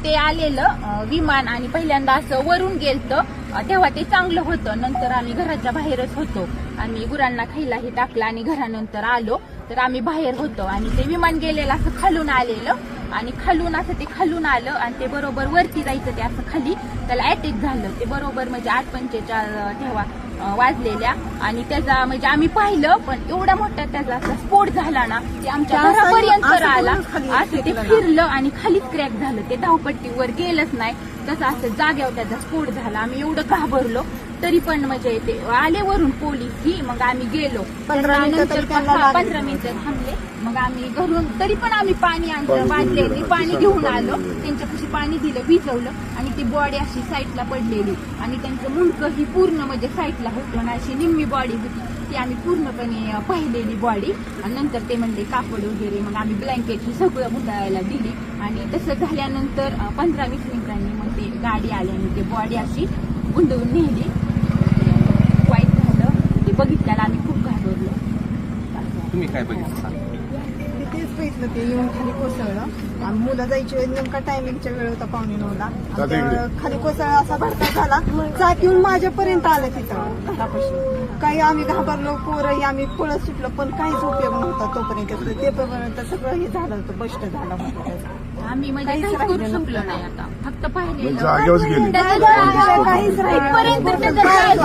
ते आलेलं विमान आणि पहिल्यांदा असं वरून गेलतं तेव्हा ते चांगलं होतं. नंतर आम्ही घराच्या बाहेरच होतो. आम्ही गुरांना खायलाही टाकलं आणि घरानंतर आलो तर आम्ही बाहेर होतो आणि ते विमान गेलेलं असं खालून आलेलं आणि खालून असं ते खालून आलं आणि ते बरोबर वरती जायचं ते असं खाली त्याला अटॅक झालं. ते बरोबर म्हणजे 8:45 तेव्हा वाजलेल्या आणि त्याचा म्हणजे आम्ही पाहिलं पण एवढा मोठा त्याचा असा स्फोट झाला ना ते आमच्या घरापर्यंत आला. असं ते फिरलं आणि खालीच क्रॅक झालं. ते धावपट्टीवर गेलंच नाही तसं असं जाग्यावर त्याचा स्फोट झाला. आम्ही एवढं घाबरलो तरी पण म्हणजे ते आले वरून पोलीस ही मग आम्ही गेलो 15 मिनिटं थांबले. मग आम्ही घरून तरी पण आम्ही पाणी आणलं वाजलेली पाणी घेऊन आलो. त्यांच्यापाशी पाणी दिलं भिजवलं आणि ती बॉडी अशी साईडला पडलेली आणि त्यांचं मुंडकं ही पूर्ण म्हणजे साईडला होतं आणि अशी निम्मी बॉडी होती ती आम्ही पूर्णपणे पाहिलेली बॉडी. आणि नंतर ते म्हणले कापड वगैरे मग आम्ही ब्लँकेट ही सगळं मुदायला दिली आणि तसं झाल्यानंतर 15-20 मिनिटांनी मग ते गाडी आली आणि ते बॉडी अशी गुंडवून नेली. वाईट झालं ते बघितल्याला आम्ही खूप घाबरलो. तुम्ही काय बघितलं? तेच बघितलं ते येऊन खाली कोसळलं आणि मुलं जायची वेळ नेमका टायमिंगच्या वेळ होता 9:15 खाली कोसळला असा भडका झाला. चाक येऊन माझ्यापर्यंत आलं तिथं घरापाशी. काही आम्ही घाबरलो पोरही आम्ही पळत सुटलो पण काहीच उपयोग नव्हता तोपर्यंत. ते पर्यंत सगळं हे झालं होतं बस्ट झालं होतं. आम्ही म्हणजे काहीच करू शकलो नाही आता फक्त पाहिलेलं जागेवर गेले. काहीच राहिलं